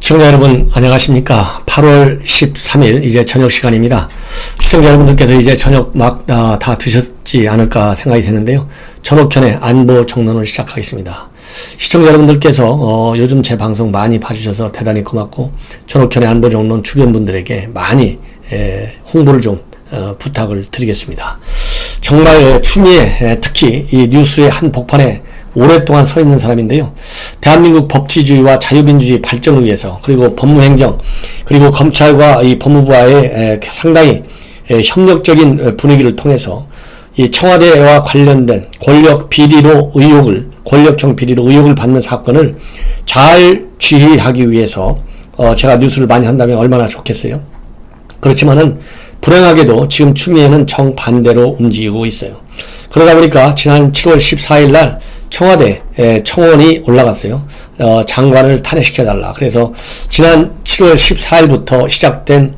시청자 여러분 안녕하십니까. 8월 13일 이제 저녁 시간입니다. 시청자 여러분들께서 이제 저녁 막 다 드셨지 않을까 생각이 되는데요. 전옥현의 안보 정론을 시작하겠습니다. 시청자 여러분들께서 요즘 제 방송 많이 봐주셔서 대단히 고맙고, 전옥현의 안보 정론 주변 분들에게 많이 홍보를 좀 부탁을 드리겠습니다. 정말 추미애, 특히 이 뉴스의 한 복판에 오랫동안 서 있는 사람인데요. 대한민국 법치주의와 자유민주주의 발전을 위해서, 그리고 법무행정, 그리고 검찰과 이 법무부와의 상당히 협력적인 분위기를 통해서 이 청와대와 관련된 권력형 비리로 의혹을 받는 사건을 잘 지휘하기 위해서 제가 뉴스를 많이 한다면 얼마나 좋겠어요. 그렇지만은 불행하게도 지금 추미애는 정반대로 움직이고 있어요. 그러다 보니까 지난 7월 14일 날 청와대 청원이 올라갔어요. 장관을 탄핵시켜달라. 그래서 지난 7월 14일부터 시작된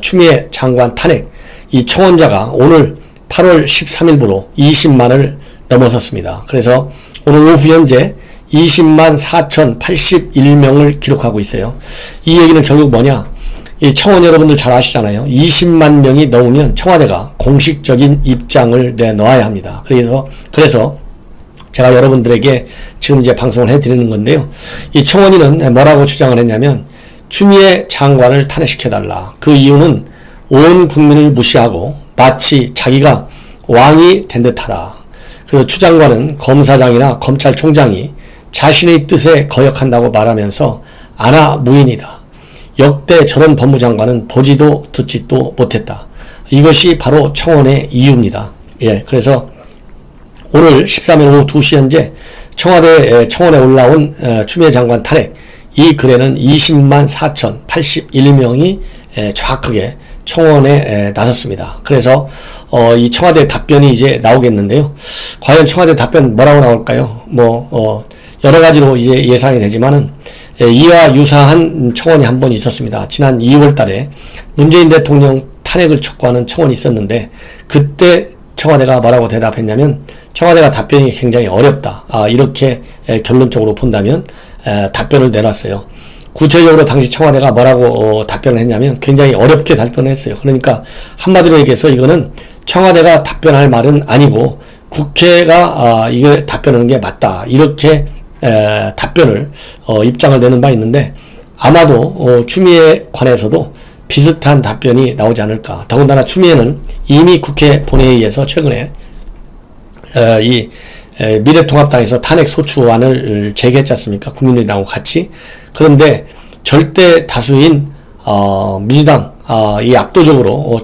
추미애 장관 탄핵, 이 청원자가 오늘 8월 13일부로 20만을 넘어섰습니다. 그래서 오늘 오후 현재 20만 4,081명을 기록하고 있어요. 이 얘기는 결국 뭐냐? 이 청원 여러분들 잘 아시잖아요. 20만 명이 넘으면 청와대가 공식적인 입장을 내놓아야 합니다. 그래서 제가 여러분들에게 지금 이제 방송을 해드리는 건데요. 이 청원인은 뭐라고 주장을 했냐면, 추미애 장관을 탄핵시켜달라. 그 이유는 온 국민을 무시하고 마치 자기가 왕이 된 듯하다. 그리고 추 장관은 검사장이나 검찰총장이 자신의 뜻에 거역한다고 말하면서 아나무인이다. 역대 저런 법무장관은 보지도 듣지도 못했다. 이것이 바로 청원의 이유입니다. 그래서 오늘 13일 오후 2시 현재 청와대 청원에 올라온 추미애 장관 탄핵, 이 글에는 20만 4,081명이 정확하게 청원에 나섰습니다. 그래서 이 청와대 답변이 이제 나오겠는데요. 과연 청와대 답변 뭐라고 나올까요? 여러 가지로 이제 예상이 되지만은 이와 유사한 청원이 한 번 있었습니다. 지난 2월 달에 문재인 대통령 탄핵을 촉구하는 청원이 있었는데, 그때 청와대가 뭐라고 대답했냐면, 청와대가 답변이 굉장히 어렵다. 이렇게 결론적으로 본다면 답변을 내놨어요. 구체적으로 당시 청와대가 뭐라고 답변을 했냐면, 굉장히 어렵게 답변을 했어요. 그러니까 한마디로 얘기해서 이거는 청와대가 답변할 말은 아니고 국회가 이거 답변하는 게 맞다. 이렇게 답변을 입장을 내는 바 있는데, 아마도 추미애에 관해서도 비슷한 답변이 나오지 않을까. 더군다나 추미애는 이미 국회 본회의에서 최근에 이 미래통합당에서 탄핵소추안을 제기했지 않습니까? 국민의당하고 같이. 그런데 절대 다수인 민주당 이 압도적으로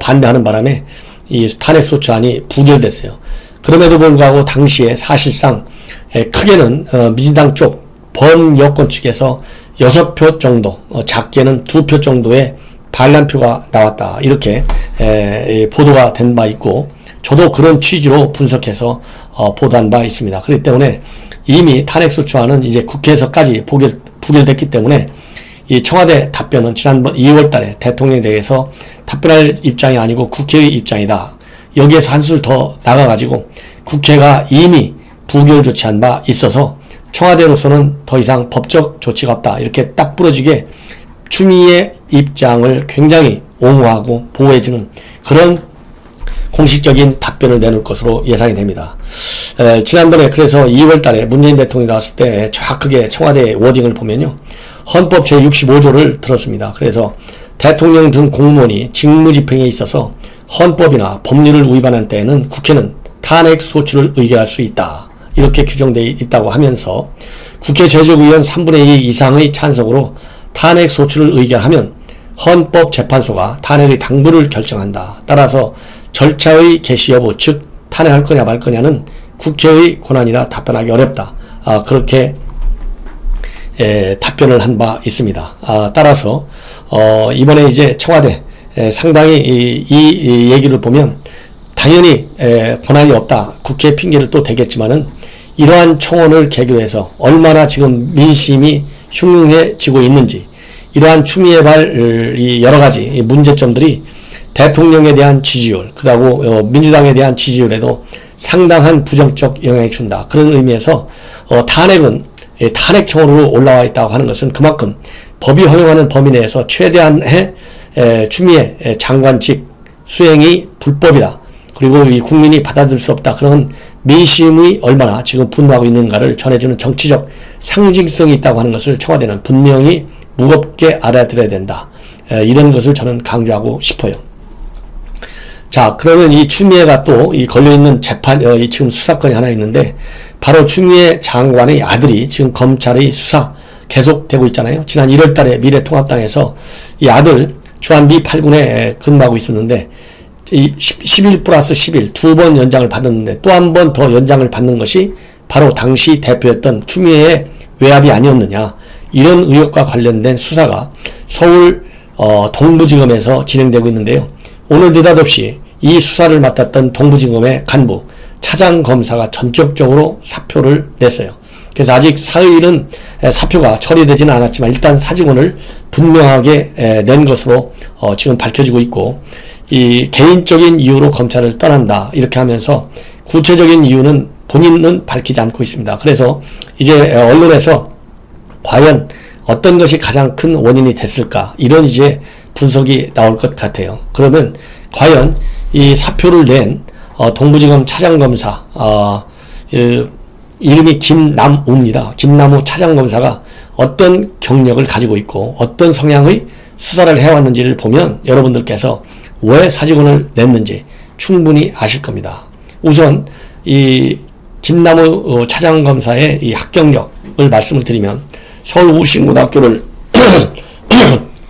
반대하는 바람에 이 탄핵소추안이 부결됐어요. 그럼에도 불구하고 당시에 사실상 크게는 민주당 쪽 범여권 측에서 6표 정도, 작게는 2표 정도의 반란표가 나왔다. 이렇게 보도가 된 바 있고, 저도 그런 취지로 분석해서 보도한 바 있습니다. 그렇기 때문에 이미 탄핵소추안은 이제 국회에서까지 부결됐기 때문에 이 청와대 답변은 지난번 2월 달에 대통령에 대해서 답변할 입장이 아니고 국회의 입장이다. 여기에서 한술 더 나가가지고 국회가 이미 부결 조치한 바 있어서 청와대로서는 더 이상 법적 조치가 없다. 이렇게 딱 부러지게 추미애 입장을 굉장히 옹호하고 보호해주는 그런 공식적인 답변을 내놓을 것으로 예상이 됩니다. 지난번에 그래서 2월 달에 문재인 대통령이 나왔을 때 정확하게 청와대 워딩을 보면요. 헌법 제65조를 들었습니다. 그래서 대통령 등 공무원이 직무집행에 있어서 헌법이나 법률을 위반한 때에는 국회는 탄핵 소추를 의결할 수 있다. 이렇게 규정되어 있다고 하면서 국회 제적의원 3분의 2 이상의 찬성으로 탄핵 소추를 의결하면 헌법재판소가 탄핵의 당부를 결정한다. 따라서 절차의 개시 여부, 즉 탄핵할 거냐 말 거냐는 국회의 권한이라 답변하기 어렵다. 그렇게 답변을 한 바 있습니다. 따라서 이번에 이제 청와대 상당히 이 얘기를 보면 당연히 권한이 없다. 국회 핑계를 또 대겠지만은 이러한 청원을 계기로 해서 얼마나 지금 민심이 흉흉해지고 있는지, 이러한 추미애발 여러 가지 문제점들이 대통령에 대한 지지율, 그리고 민주당에 대한 지지율에도 상당한 부정적 영향을 준다. 그런 의미에서 탄핵은 탄핵청으로 올라와 있다고 하는 것은 그만큼 법이 허용하는 범위 내에서 최대한의 추미애 장관직 수행이 불법이다. 그리고 이 국민이 받아들일 수 없다. 그런 민심이 얼마나 지금 분노하고 있는가를 전해주는 정치적 상징성이 있다고 하는 것을 청와대는 분명히 무겁게 알아들어야 된다. 이런 것을 저는 강조하고 싶어요. 자, 그러면 이 추미애가 또 이 걸려있는 재판, 이 지금 수사건이 하나 있는데, 바로 추미애 장관의 아들이 지금 검찰의 수사 계속되고 있잖아요. 지난 1월 달에 미래통합당에서 이 아들 주한미 8군에 근무하고 있었는데, 11 플러스 11 두 번 연장을 받았는데 또 한 번 더 연장을 받는 것이 바로 당시 대표였던 추미애의 외압이 아니었느냐. 이런 의혹과 관련된 수사가 서울 동부지검에서 진행되고 있는데요. 오늘 느닷없이 이 수사를 맡았던 동부지검의 간부 차장검사가 전격적으로 사표를 냈어요. 그래서 아직 사의는 사표가 처리되지는 않았지만 일단 사직원을 분명하게 낸 것으로 지금 밝혀지고 있고, 이 개인적인 이유로 검찰을 떠난다 이렇게 하면서 구체적인 이유는 본인은 밝히지 않고 있습니다. 그래서 이제 언론에서 과연 어떤 것이 가장 큰 원인이 됐을까, 이런 이제 분석이 나올 것 같아요. 그러면 과연 이 사표를 낸 동부지검 차장검사, 이름이 김남우입니다. 김남우 차장검사가 어떤 경력을 가지고 있고 어떤 성향의 수사를 해왔는지를 보면 여러분들께서 왜 사직원을 냈는지 충분히 아실 겁니다. 우선 이 김남우 차장검사의 이 학경력을 말씀을 드리면, 서울 우신고등학교를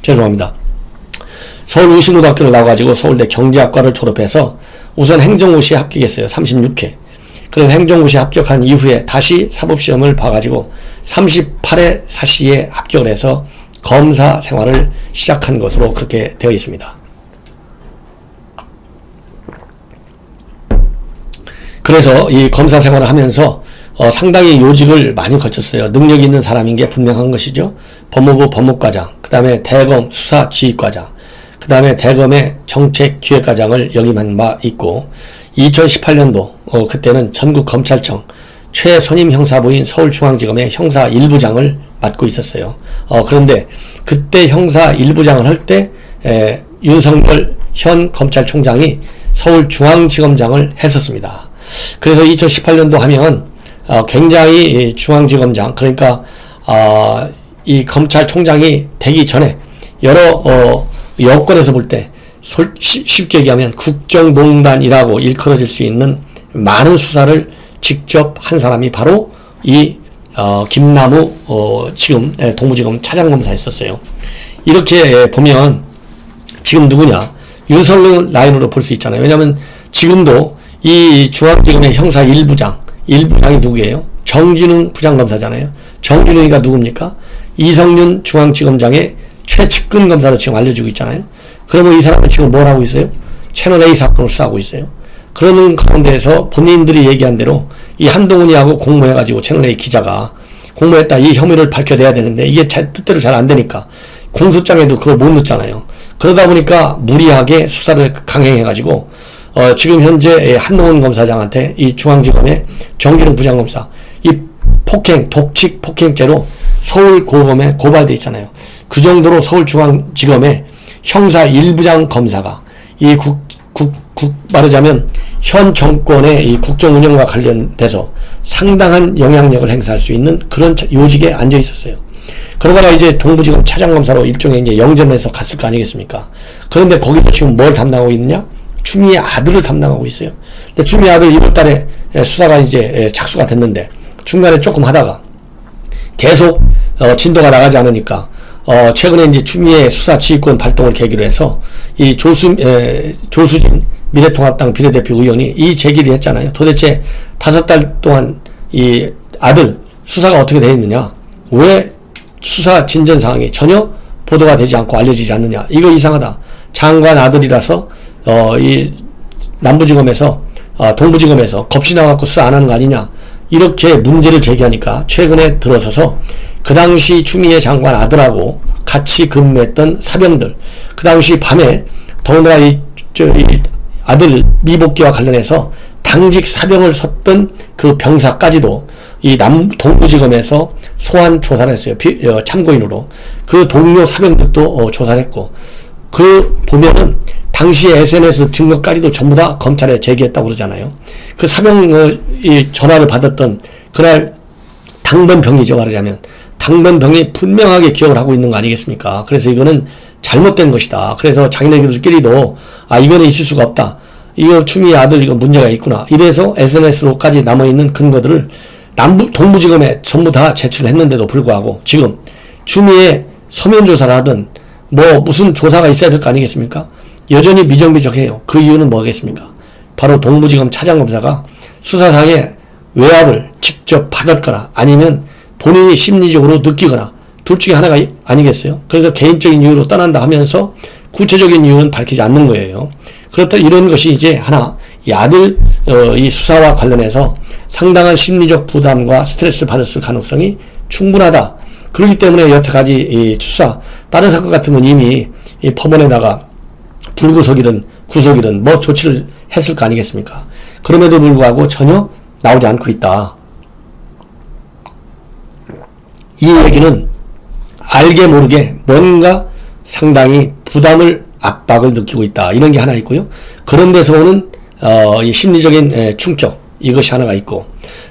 죄송합니다. 서울 우신고등학교를 나와가지고 서울대 경제학과를 졸업해서 우선 행정고시에 합격했어요. 36회. 그래서 행정고시에 합격한 이후에 다시 사법시험을 봐가지고 38회 사시에 합격을 해서 검사 생활을 시작한 것으로 그렇게 되어 있습니다. 그래서 이 검사 생활을 하면서 상당히 요직을 많이 거쳤어요. 능력이 있는 사람인 게 분명한 것이죠. 법무부 법무과장, 그 다음에 대검 수사지휘과장, 그 다음에 대검의 정책기획과장을 역임한 바 있고, 2018년도 그때는 전국검찰청 최선임 형사부인 서울중앙지검의 형사 1부장을 맡고 있었어요. 그런데 그때 형사 1부장을 할 때 윤석열 현 검찰총장이 서울중앙지검장을 했었습니다. 그래서 2018년도 하면 굉장히 중앙지검장, 그러니까 이 검찰총장이 되기 전에 여러 여건에서 볼 때 쉽게 얘기하면 국정농단이라고 일컬어질 수 있는 많은 수사를 직접 한 사람이 바로 이 김남우 지금 동부지검 차장검사였었어요. 이렇게 보면 지금 누구냐, 윤석열 라인으로 볼 수 있잖아요. 왜냐하면 지금도 이 중앙지검의 형사 1부장이 누구예요? 정진웅 부장검사잖아요. 정진웅이가 누굽니까? 이성윤 중앙지검장의 최측근 검사로 지금 알려지고 있잖아요. 그러면 이 사람은 지금 뭘 하고 있어요? 채널A 사건을 수사하고 있어요. 그러는 가운데에서 본인들이 얘기한 대로 이 한동훈이하고 공모해가지고 채널A 기자가 공모했다, 이 혐의를 밝혀내야 되는데 이게 뜻대로 잘 안 되니까 공소장에도 그걸 못 넣잖아요. 그러다 보니까 무리하게 수사를 강행해가지고 지금 현재 한동훈 검사장한테 이 중앙지검의 정진웅 부장검사 이 독직 폭행죄로 서울고검에 고발돼 있잖아요. 그 정도로 서울중앙지검의 형사 1부장 검사가 이 말하자면 현 정권의 이 국정 운영과 관련돼서 상당한 영향력을 행사할 수 있는 그런 요직에 앉아 있었어요. 그러다가 이제 동부지검 차장검사로 일종의 이제 영전에서 갔을 거 아니겠습니까? 그런데 거기서 지금 뭘 담당하고 있느냐? 추미애 아들을 담당하고 있어요. 근데 추미애 아들 1월 달에 수사가 이제 착수가 됐는데 중간에 조금 하다가 계속 진도가 나가지 않으니까 최근에 이제 추미애 수사 지휘권 발동을 계기로 해서 이 조수진 미래통합당 비례대표 의원이 이 제기를 했잖아요. 도대체 5달 동안 이 아들 수사가 어떻게 되어 있느냐? 왜 수사 진전 사항이 전혀 보도가 되지 않고 알려지지 않느냐? 이거 이상하다. 장관 아들이라서 이 남부지검에서 동부지검에서 겁이 나갖고 수사 안 하는 거 아니냐? 이렇게 문제를 제기하니까 최근에 들어서서 그 당시 추미애 장관 아들하고 같이 근무했던 사병들, 그 당시 밤에 더군다나 아들 미복귀와 관련해서 당직 사병을 섰던 그 병사까지도 이 동부지검에서 소환 조사를 했어요. 참고인으로. 그 동료 사병들도 조사를 했고, 그 보면은 당시에 SNS 증거까지도 전부 다 검찰에 제기했다고 그러잖아요. 그 사병이 전화를 받았던 그날 당번병이죠, 말하자면. 당번병이 분명하게 기억을 하고 있는 거 아니겠습니까? 그래서 이거는 잘못된 것이다. 그래서 자기네들끼리도 이거는 있을 수가 없다. 이거 추미애 아들 이거 문제가 있구나. 이래서 SNS로까지 남아있는 근거들을 동부지검에 전부 다 제출했는데도 불구하고 지금 추미애 서면 조사를 하든 무슨 조사가 있어야 될 거 아니겠습니까? 여전히 미정비적해요. 그 이유는 뭐겠습니까? 바로 동부지검 차장검사가 수사상의 외압을 직접 받았거나 아니면 본인이 심리적으로 느끼거나 둘 중에 하나가 아니겠어요? 그래서 개인적인 이유로 떠난다 하면서 구체적인 이유는 밝히지 않는 거예요. 그렇다 이런 것이 이제 하나 이 아들 이 수사와 관련해서 상당한 심리적 부담과 스트레스 받았을 가능성이 충분하다. 그렇기 때문에 여태까지 이 수사 다른 사건 같으면 이미 이 법원에다가 불구속이든 구속이든 조치를 했을 거 아니겠습니까? 그럼에도 불구하고 전혀 나오지 않고 있다. 이 얘기는 알게 모르게 뭔가 상당히 부담을 압박을 느끼고 있다. 이런 게 하나 있고요. 그런 데서 오는 이 심리적인 충격 이것이 하나가 있고,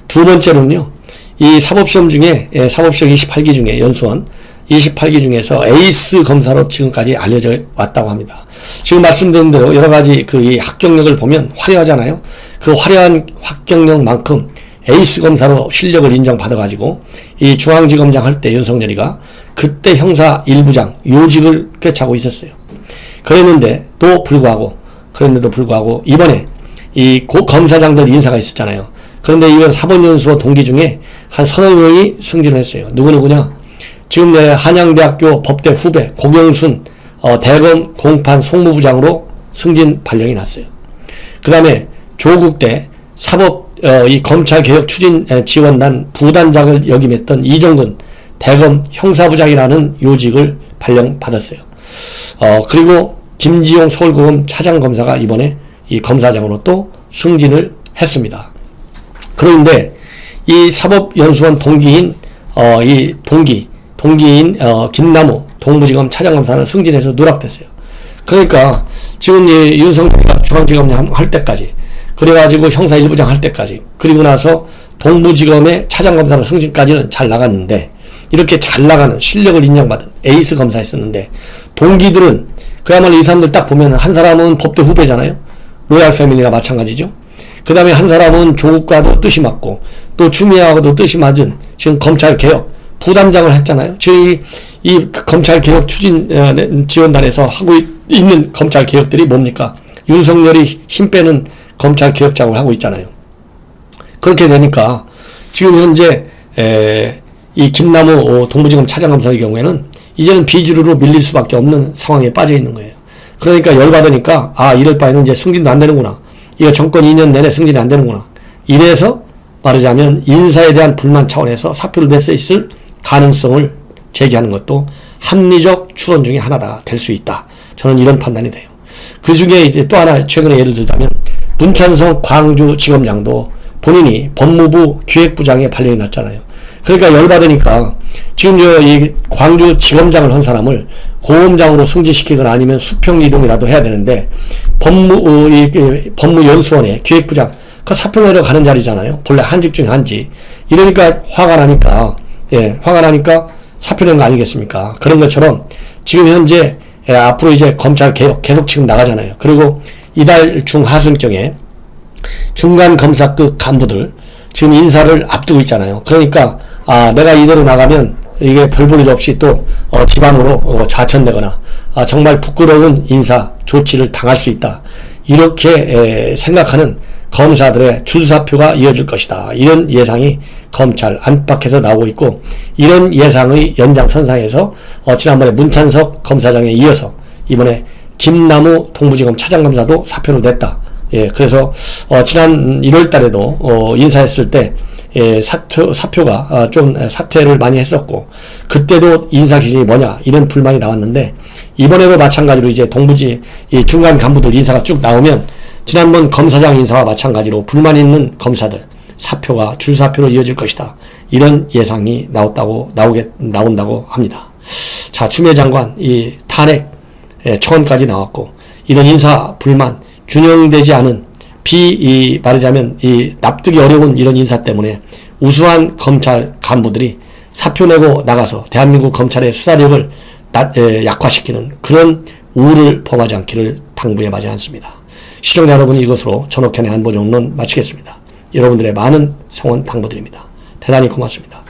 두 번째로는요. 이 사법시험 중에 사법시험 28기 중에 연수원 28기 중에서 에이스 검사로 지금까지 알려져 왔다고 합니다. 지금 말씀드린 대로 여러 가지 이 학경력을 보면 화려하잖아요. 그 화려한 학경력만큼 에이스 검사로 실력을 인정받아가지고 이 중앙지검장 할 때 윤석열이가 그때 형사 1부장 요직을 꿰차고 있었어요. 그랬는데도 불구하고 이번에 이 검사장들 인사가 있었잖아요. 그런데 이번 사법연수원 동기 중에 한 서너 명이 승진을 했어요. 누구냐? 지금 한양대학교 법대 후배 고경순 대검 공판 송무부장으로 승진 발령이 났어요. 그 다음에 조국대 사법 이 검찰개혁 추진 지원단 부단장을 역임했던 이종근 대검 형사부장이라는 요직을 발령받았어요. 그리고 김지용 서울고검 차장검사가 이번에 이 검사장으로 또 승진을 했습니다. 그런데 이 사법연수원 동기인 김남우 동부지검 차장검사는 승진해서 누락됐어요. 그러니까 지금 윤석열이가 중앙지검장 할 때까지 그래가지고 형사 1부장 할 때까지 그리고 나서 동부지검의 차장검사로 승진까지는 잘 나갔는데 이렇게 잘 나가는 실력을 인정받은 에이스 검사였었는데 동기들은 그야말로 이 사람들 딱 보면 한 사람은 법대 후배잖아요. 로얄 패밀리나 마찬가지죠. 그 다음에 한 사람은 조국과도 뜻이 맞고 또 추미애하고도 뜻이 맞은 지금 검찰개혁 부단장을 했잖아요. 지금 이 검찰개혁 추진 지원단에서 하고 있는 검찰개혁들이 뭡니까? 윤석열이 힘 빼는 검찰개혁 작업을 하고 있잖아요. 그렇게 되니까 지금 현재 이 김남우 동부지검 차장검사의 경우에는 이제는 비주류로 밀릴 수밖에 없는 상황에 빠져 있는 거예요. 그러니까 열받으니까 이럴 바에는 이제 승진도 안 되는구나. 이거 정권 2년 내내 승진이 안 되는구나. 이래서 말하자면 인사에 대한 불만 차원에서 사표를 낼 수 있을 가능성을 제기하는 것도 합리적 추론 중에 하나다 될 수 있다. 저는 이런 판단이 돼요. 그 중에 이제 또 하나 최근에 예를 들자면 문찬성 광주지검장도 본인이 법무부 기획부장에 발령이 났잖아요. 그러니까 열받으니까 지금 이 광주지검장을 한 사람을 고검장으로 승진시키거나 아니면 수평 이동이라도 해야 되는데 법무연수원에 기획부장 그 사표 내려 가는 자리잖아요. 본래 한직 중에 한직. 이러니까 화가 나니까 사표 낸 거 아니겠습니까? 그런 것처럼 지금 현재 앞으로 이제 검찰 개혁 계속 지금 나가잖아요. 그리고 이달 중하순경에 중간 검사급 간부들 지금 인사를 앞두고 있잖아요. 그러니까 내가 이대로 나가면 이게 별 볼 일 없이 또 지방으로 좌천되거나 정말 부끄러운 인사 조치를 당할 수 있다. 이렇게 생각하는 검사들의 줄사표가 이어질 것이다. 이런 예상이 검찰 안팎에서 나오고 있고 이런 예상의 연장선상에서 지난번에 문찬석 검사장에 이어서 이번에 김남우 동부지검 차장검사도 사표를 냈다. 그래서 지난 1월 달에도 인사했을 때 사표가 좀 사퇴를 많이 했었고 그때도 인사 기준이 뭐냐 이런 불만이 나왔는데 이번에도 마찬가지로 이제 동부지 이 중간 간부들 인사가 쭉 나오면 지난번 검사장 인사와 마찬가지로 불만 있는 검사들 사표가 줄사표로 이어질 것이다. 이런 예상이 나온다고 합니다. 자, 추미애 장관 이 탄핵 청원까지 나왔고 이런 인사 불만 균형되지 않은 말하자면 이 납득이 어려운 이런 인사 때문에 우수한 검찰 간부들이 사표 내고 나가서 대한민국 검찰의 수사력을 약화시키는 그런 우를 범하지 않기를 당부해 마지 않습니다. 시청자 여러분, 이것으로 전옥현의 안보정론 마치겠습니다. 여러분들의 많은 성원 당부드립니다. 대단히 고맙습니다.